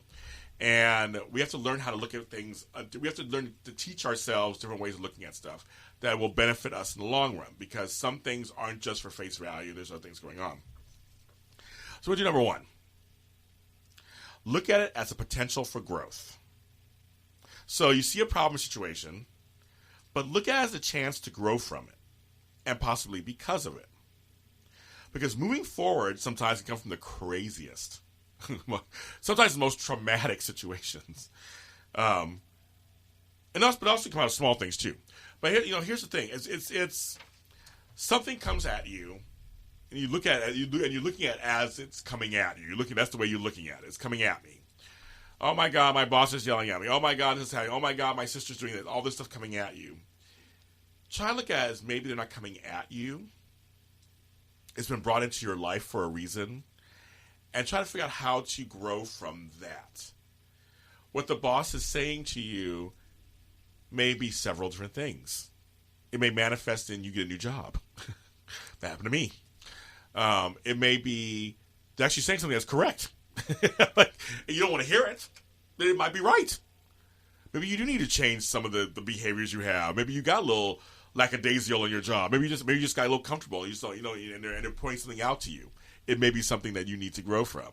And we have to learn how to look at things. We have to learn to teach ourselves different ways of looking at stuff that will benefit us in the long run, because some things aren't just for face value. There's other things going on. So we'll do number 1. Look at it as a potential for growth. So you see a problem situation, but look at it as a chance to grow from it, and possibly because of it. Because moving forward sometimes can come from the craziest, sometimes the most traumatic situations, but also come out of small things too. But here's the thing: it's something comes at you, and you look at it, and you're looking at it as it's coming at you. That's the way you're looking at it. It's coming at me. Oh my God, my boss is yelling at me. Oh my God, this is happening. Oh my God, my sister's doing this. All this stuff coming at you. Try to look at it as maybe they're not coming at you. It's been brought into your life for a reason. And try to figure out how to grow from that. What the boss is saying to you may be several different things. It may manifest in you get a new job. That happened to me. It may be they're actually saying something that's correct. Like, you don't want to hear it, but it might be right. Maybe you do need to change some of the behaviors you have. Maybe you got a little lackadaisical in your job. Maybe you just got a little comfortable. You saw, and they're pointing something out to you. It may be something that you need to grow from.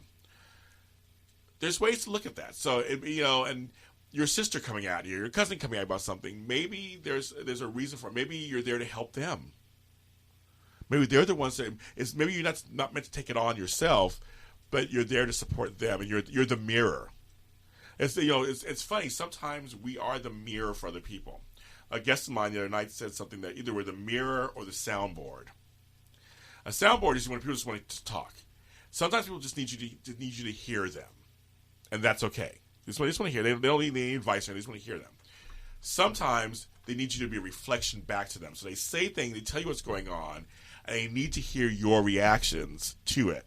There's ways to look at that. So, and your sister coming at you, your cousin coming at you about something, maybe there's a reason for it. Maybe you're there to help them. Maybe they're the ones maybe you're not meant to take it on yourself, but you're there to support them, and you're the mirror. It's funny. Sometimes we are the mirror for other people. A guest of mine the other night said something that either we're the mirror or the soundboard. A soundboard is when people just want to talk. Sometimes people just need you to hear them, and that's okay. They just want to hear. They don't need any advice, or they just want to hear them. Sometimes they need you to be a reflection back to them. So they say things, they tell you what's going on, and they need to hear your reactions to it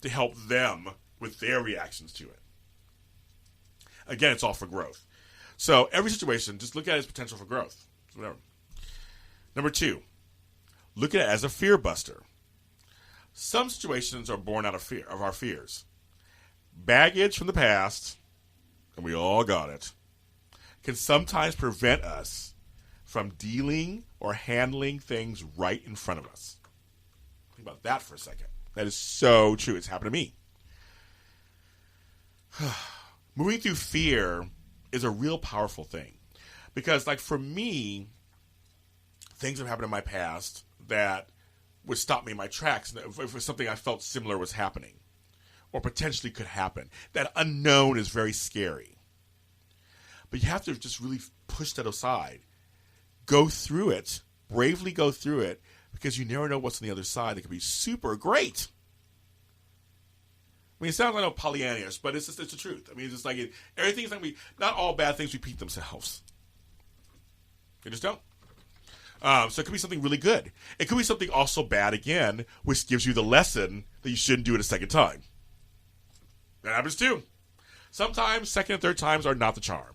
to help them with their reactions to it. Again, it's all for growth. So every situation, just look at it as potential for growth. Whatever. Number 2, look at it as a fear buster. Some situations are born out of fear, of our fears. Baggage from the past, and we all got it, can sometimes prevent us from dealing or handling things right in front of us. Think about that for a second. That is so true. It's happened to me. Moving through fear is a real powerful thing. Because, like, for me, things have happened in my past that would stop me in my tracks if it was something I felt similar was happening or potentially could happen. That unknown is very scary. But you have to just really push that aside. Go through it, bravely go through it, because you never know what's on the other side that could be super great. I mean, it sounds like Pollyannish, but it's the truth. I mean, it's just like everything's going to be, not all bad things repeat themselves. They just don't. So it could be something really good. It could be something also bad again, which gives you the lesson that you shouldn't do it a second time. That happens too. Sometimes second and third times are not the charm.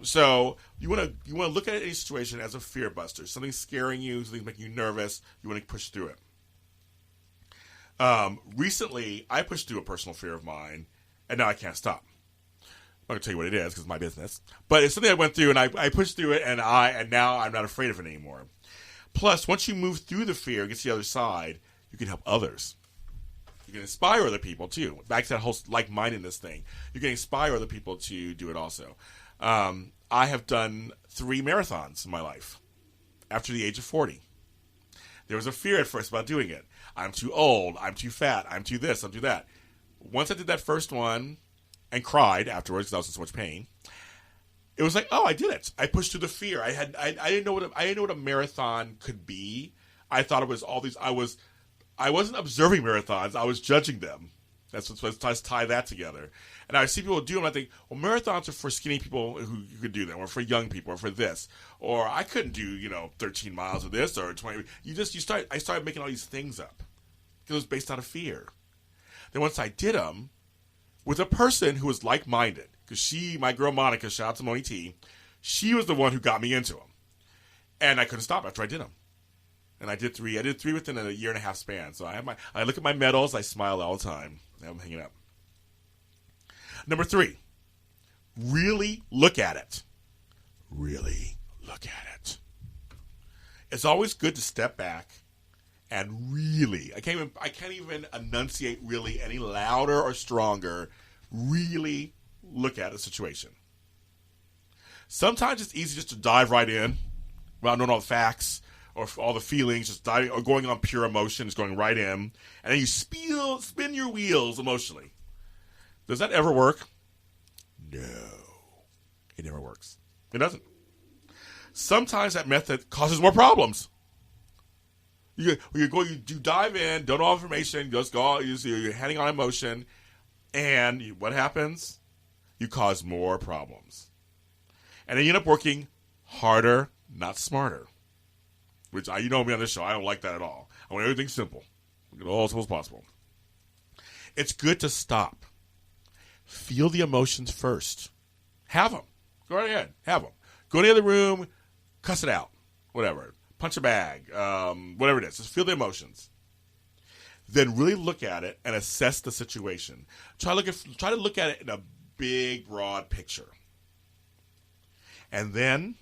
So you want to look at any situation as a fear buster. Something's scaring you, something's making you nervous. You want to push through it. Recently, I pushed through a personal fear of mine, and now I can't stop. I'm not going to tell you what it is because it's my business. But it's something I went through, and I pushed through it, and now I'm not afraid of it anymore. Plus, once you move through the fear and get to the other side, you can help others. You can inspire other people, too. Back to that whole like-mindedness thing. You can inspire other people to do it also. I have done 3 marathons in my life after the age of 40. There was a fear at first about doing it. I'm too old. I'm too fat. I'm too this. I'm too that. Once I did that first one and cried afterwards because I was in so much pain, it was like, oh, I did it. I pushed through the fear. I didn't know what a marathon could be. I thought it was all these. I wasn't observing marathons. I was judging them. Let's tie that together. And I see people do them. I think, well, marathons are for skinny people who could do them, or for young people, or for this, or I couldn't do 13 miles of this or 20. I started making all these things up because it was based out of fear. Then once I did them with a person who was like-minded, because my girl Monica, shout out to Moni T, she was the one who got me into them, and I couldn't stop after I did them. And I did 3. I did 3 within a 1.5-year span. So I look at my medals. I smile all the time. I'm hanging up. Number 3, really look at it. Really look at it. It's always good to step back and really. I can't even enunciate really any louder or stronger. Really look at a situation. Sometimes it's easy just to dive right in without knowing all the facts or all the feelings, just diving or going on pure emotion, just going right in, and then you spin your wheels emotionally. Does that ever work? No. It never works. It doesn't. Sometimes that method causes more problems. You dive in, don't know information, just go, you're heading on emotion, and what happens? You cause more problems. And then you end up working harder, not smarter. Which, you know me on this show, I don't like that at all. I want everything simple. Get all as simple as possible. It's good to stop. Feel the emotions first. Have them. Go right ahead. Have them. Go to the other room, cuss it out. Whatever. Punch a bag. Whatever it is. Just feel the emotions. Then really look at it and assess the situation. Try to look at it in a big, broad picture. And then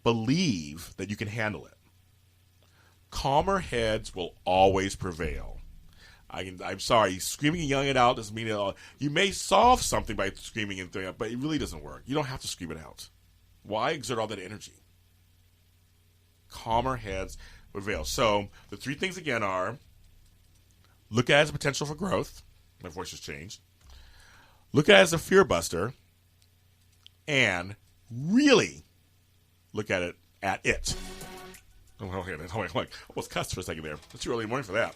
believe that you can handle it. Calmer heads will always prevail. I'm sorry, screaming and yelling it out doesn't mean it all. You may solve something by screaming and throwing it, but it really doesn't work. You don't have to scream it out. Why exert all that energy? Calmer heads prevail. So the 3 things again are: look at it as a potential for growth. My voice has changed. Look at it as a fear buster, and really look at it Oh, I almost cussed for a second there. It's too early in the morning for that.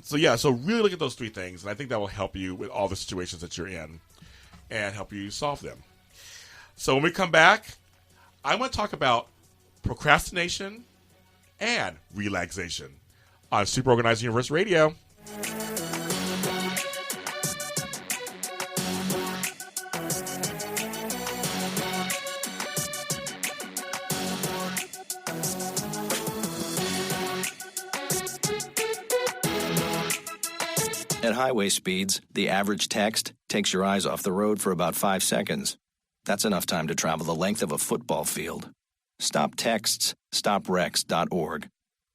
So really look at those 3 things, and I think that will help you with all the situations that you're in and help you solve them. So when we come back, I want to talk about procrastination and relaxation on Super Organized Universe Radio. At highway speeds, the average text takes your eyes off the road for about 5 seconds. That's enough time to travel the length of a football field. Stop texts, stopwrecks.org.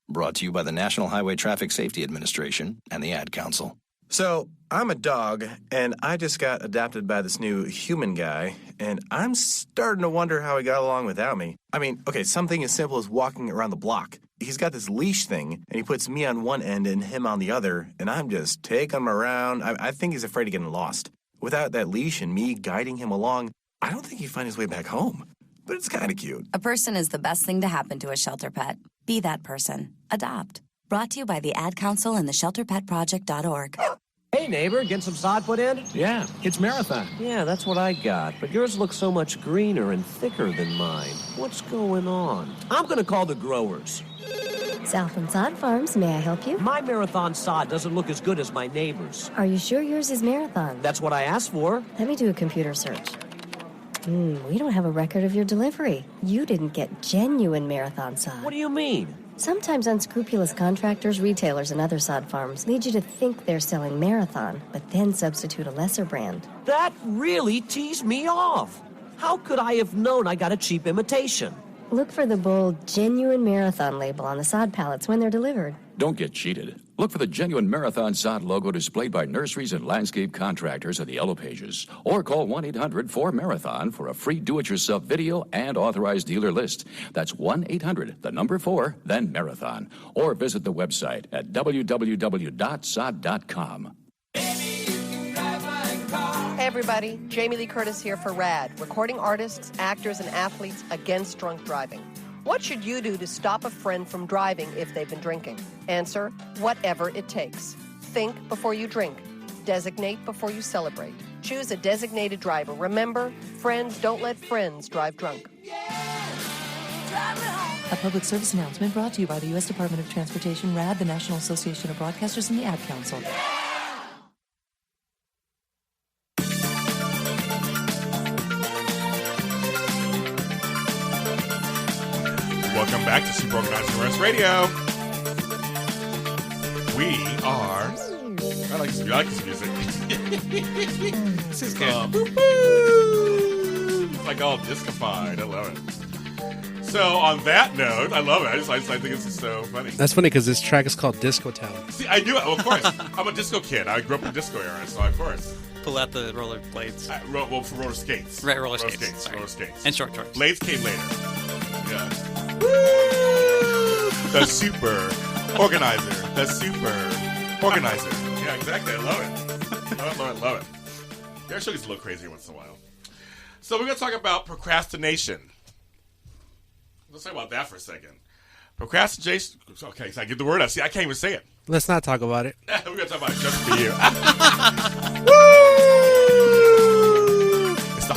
Brought to you by the National Highway Traffic Safety Administration and the Ad Council. So, I'm a dog, and I just got adopted by this new human guy, and I'm starting to wonder how he got along without me. I mean, okay, something as simple as walking around the block. He's got this leash thing, and he puts me on one end and him on the other, and I'm just taking him around. I think he's afraid of getting lost. Without that leash and me guiding him along, I don't think he'd find his way back home. But it's kind of cute. A person is the best thing to happen to a shelter pet. Be that person. Adopt. Brought to you by the Ad Council and the ShelterPetProject.org. Hey, neighbor, getting some sod put in? Yeah, it's Marathon. Yeah, that's what I got. But yours looks so much greener and thicker than mine. What's going on? I'm going to call the growers. Southland Sod Farms, may I help you? My Marathon sod doesn't look as good as my neighbor's. Are you sure yours is Marathon? That's what I asked for. Let me do a computer search. We don't have a record of your delivery. You didn't get genuine Marathon sod. What do you mean? Sometimes unscrupulous contractors, retailers, and other sod farms lead you to think they're selling Marathon, but then substitute a lesser brand. That really teased me off. How could I have known I got a cheap imitation? Look for the bold, genuine Marathon label on the sod pallets when they're delivered. Don't get cheated. Look for the genuine Marathon sod logo displayed by nurseries and landscape contractors in the yellow pages. Or call 1-800-4MARATHON for a free do-it-yourself video and authorized dealer list. That's 1-800-4, then Marathon. Or visit the website at www.sod.com. Hey everybody, Jamie Lee Curtis here for RAD, recording artists, actors, and athletes against drunk driving. What should you do to stop a friend from driving if they've been drinking? Answer, whatever it takes. Think before you drink. Designate before you celebrate. Choose a designated driver. Remember, friends don't let friends drive drunk. A public service announcement brought to you by the U.S. Department of Transportation, RAD, the National Association of Broadcasters, and the Ad Council. Welcome back to Super Organized Universe Radio. We are... I like this music. This is called... It's like all disco-fied. I love it. So, on that note, I love it. I think it's so funny. That's funny because this track is called Disco Town. See, I knew it. Well, of course. I'm a disco kid. I grew up in the disco era, so of course. Pull out the roller blades. Well, for roller skates. Right, roller skates. Roller skates. And short shorts. Blades came later. Yeah. The super organizer. The super organizer. Yeah, exactly. I love it. Love it. The show gets a little crazy once in a while. So we're going to talk about procrastination. Let's talk about that for a second. Procrastination. Okay, so I get the word out. See, I can't even say it. Let's not talk about it. We're going to talk about it just for you. It's the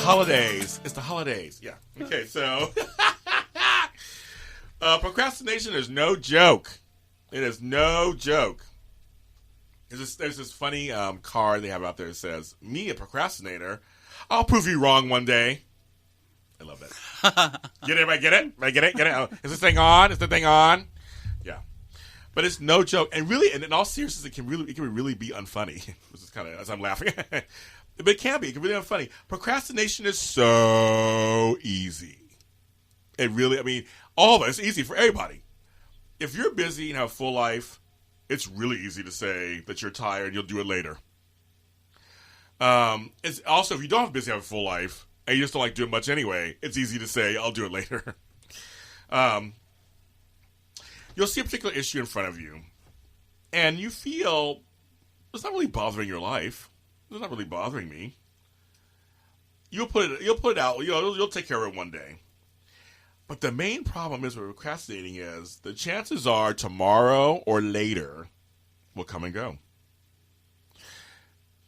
holidays. Yeah. Okay, so... procrastination is no joke. It is no joke. There's this funny card they have out there that says, "Me, a procrastinator, I'll prove you wrong one day." I love that. Get it? Everybody get it? Get it? Oh, is this thing on? Is the thing on? Yeah. But it's no joke. And really, and in all seriousness, it can really be unfunny. This is kind of, as I'm laughing. But it can be. It can really be unfunny. Procrastination is so easy. It really, I mean, all of it. It's easy for everybody. If you're busy and have a full life, it's really easy to say that you're tired, you'll do it later. It's also, if you don't have busy, have a full life, and you just don't like doing much anyway, it's easy to say, I'll do it later. You'll see a particular issue in front of you, and you feel, it's not really bothering your life. It's not really bothering me. You'll put it out, you'll take care of it one day. But the main problem is with procrastinating is the chances are tomorrow or later will come and go.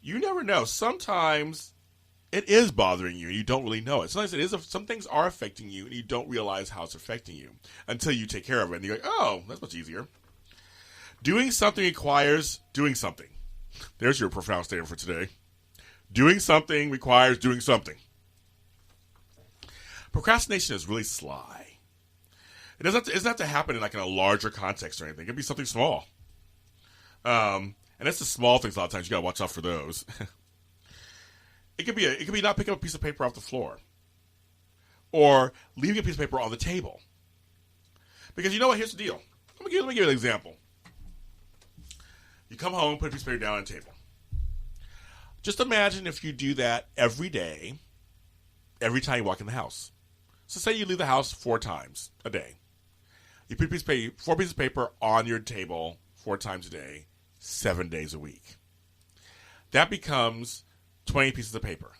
You never know. Sometimes it is bothering you and you don't really know it. Sometimes some things are affecting you and you don't realize how it's affecting you until you take care of it. And you're like, oh, that's much easier. Doing something requires doing something. There's your profound statement for today. Doing something requires doing something. Procrastination is really sly. It doesn't have to happen in a larger context or anything. It can be something small. And it's the small things a lot of times. You got to watch out for those. It could be not picking up a piece of paper off the floor. Or leaving a piece of paper on the table. Because you know what? Here's the deal. Let me give you an example. You come home, put a piece of paper down on the table. Just imagine if you do that every day, every time you walk in the house. So say you leave the house 4 times a day. You put 4 pieces of paper on your table 4 times a day, 7 days a week. That becomes 20 pieces of paper.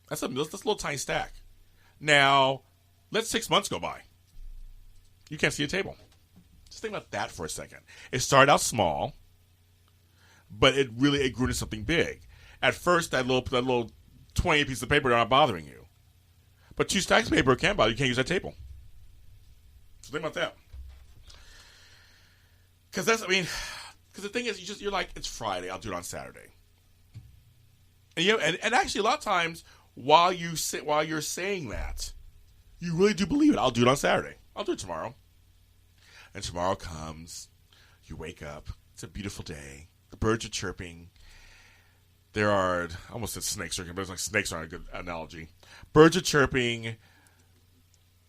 That's a little tiny stack. Now, let 6 months go by. You can't see a table. Just think about that for a second. It started out small, but it grew into something big. At first, that little 20 pieces of paper are not bothering you. But 2 stacks of paper can bother you. You can't use that table. So think about that. Because the thing is, you're like, it's Friday, I'll do it on Saturday. And actually, a lot of times, while you're saying that, you really do believe it. I'll do it on Saturday. I'll do it tomorrow. And tomorrow comes. You wake up. It's a beautiful day. The birds are chirping. There are, I almost said snakes, but it's like snakes aren't a good analogy. Birds are chirping.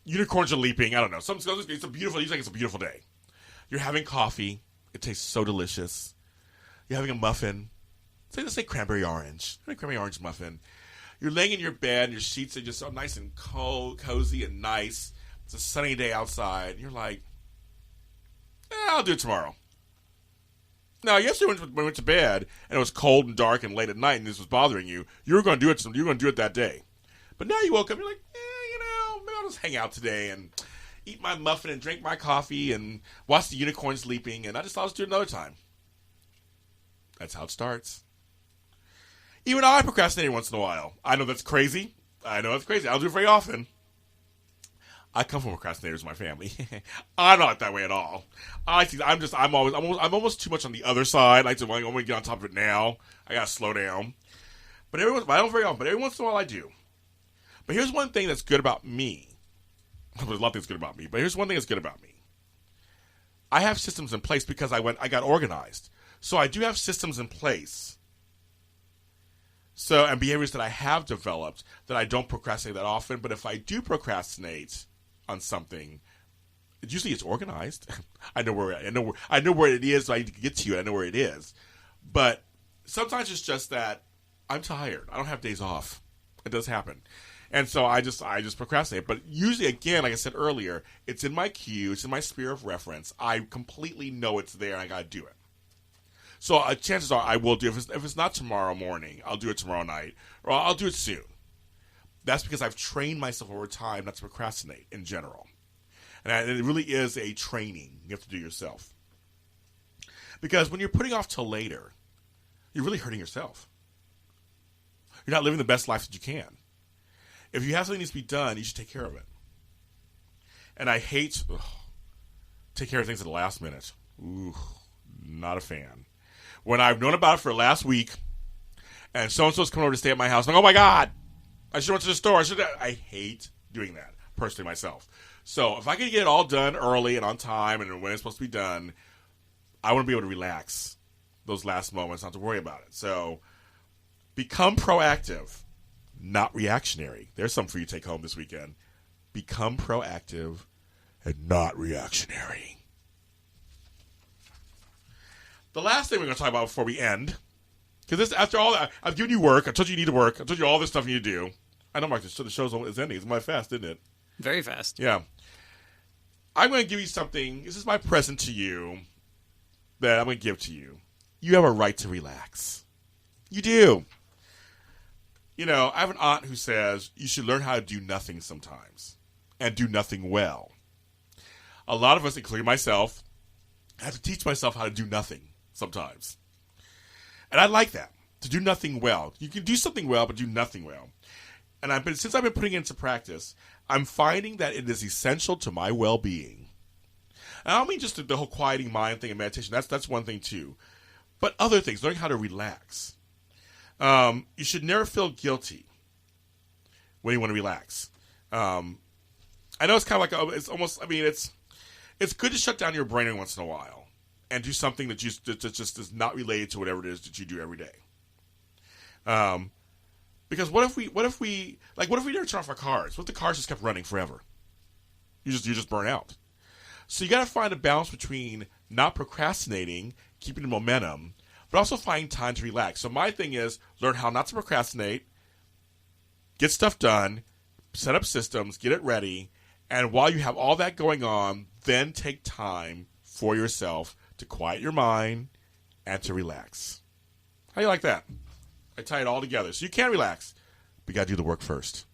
Unicorns are leaping. I don't know. It's a beautiful day. You're having coffee. It tastes so delicious. You're having a muffin. Let's say cranberry orange. A cranberry orange muffin. You're laying in your bed, and your sheets are just so nice and cozy and nice. It's a sunny day outside. And you're like, I'll do it tomorrow. Now, yesterday when we went to bed, and it was cold and dark and late at night, and this was bothering you, you were going to do it. You were going to do it that day. But now you woke up, you're like, maybe I'll just hang out today and eat my muffin and drink my coffee and watch the unicorns leaping, and I just thought I'll do it another time. That's how it starts. Even I procrastinate once in a while. I know that's crazy. I don't do it very often. I come from procrastinators in my family. I'm not that way at all. I'm almost too much on the other side. I want to get on top of it now. I gotta slow down. I don't very often. But every once in a while I do. But here's one thing that's good about me. There's a lot of things good about me, but here's one thing that's good about me. I have systems in place because I got organized. So I do have systems in place. And behaviors that I have developed that I don't procrastinate that often. But if I do procrastinate on something, usually it's organized. I know where it is. So I need to get to it. I know where it is. But sometimes it's just that I'm tired. I don't have days off. It does happen. And so I just procrastinate. But usually, again, like I said earlier, it's in my queue. It's in my sphere of reference. I completely know it's there, and I got to do it. So chances are I will do it. If it's not tomorrow morning, I'll do it tomorrow night, or I'll do it soon. That's because I've trained myself over time not to procrastinate in general. And it really is a training you have to do yourself. Because when you're putting off till later, you're really hurting yourself. You're not living the best life that you can. If you have something that needs to be done, you should take care of it. And I hate take care of things at the last minute. Ooh, not a fan. When I've known about it for last week, and so-and-so's coming over to stay at my house, I'm like, oh my God, I should have went to the store. I hate doing that, personally, myself. So if I can get it all done early and on time and when it's supposed to be done, I want to be able to relax those last moments, not to worry about it. So become proactive, not reactionary. There's something for you to take home this weekend. Become proactive and not reactionary. The last thing we're going to talk about before we end, because after all that, I've given you work. I told you need to work. I told you all this stuff you need to do. I know, Mark, the show's is ending. It's my fast, isn't it? Very fast. Yeah. I'm going to give you something. This is my present to you that I'm going to give to you. You have a right to relax. You do. You know, I have an aunt who says you should learn how to do nothing sometimes and do nothing well. A lot of us, including myself, have to teach myself how to do nothing sometimes. And I like that, to do nothing well. You can do something well, but do nothing well. And since I've been putting it into practice, I'm finding that it is essential to my well-being. And I don't mean just the whole quieting mind thing and meditation. That's one thing too. But other things, learning how to relax. You should never feel guilty when you want to relax. I know it's kind of like it's almost. I mean, it's good to shut down your brain every once in a while and do something that just is not related to whatever it is that you do every day. Because what if we never turn off our cars? What if the cars just kept running forever? You just burn out. So you got to find a balance between not procrastinating, keeping the momentum, but also find time to relax. So my thing is learn how not to procrastinate, get stuff done, set up systems, get it ready, and while you have all that going on, then take time for yourself to quiet your mind and to relax. How do you like that? I tie it all together. So you can relax, but you got to do the work first.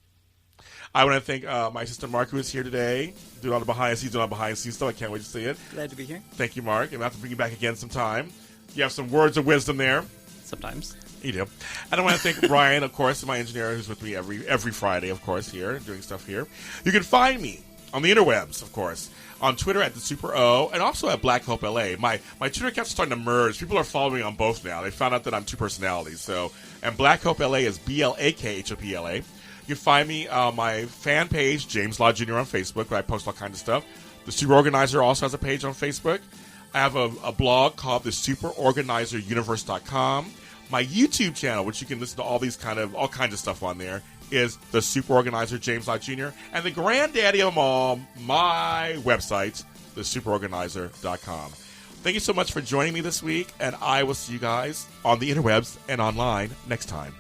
I want to thank my assistant Mark, who is here today, doing all the behind-the-scenes stuff. I can't wait to see it. Glad to be here. Thank you, Mark. And I'll have to bring you back again sometime. You have some words of wisdom there. Sometimes. You do. And I want to thank Brian, of course, my engineer, who's with me every Friday, of course, here, doing stuff here. You can find me on the interwebs, of course, on Twitter at the Super O, and also at Black Hope LA. My Twitter account's starting to merge. People are following me on both now. They found out that I'm two personalities. And Black Hope LA is BLAKHOPLA. You can find me on my fan page, James Lott Jr. on Facebook, where I post all kinds of stuff. The Super Organizer also has a page on Facebook. I have a blog called the superorganizeruniverse.com. My YouTube channel, which you can listen to all kinds of stuff on there, is the Super Organizer James Lott Jr. And the granddaddy of them all, my website, thesuperorganizer.com. Thank you so much for joining me this week, and I will see you guys on the interwebs and online next time.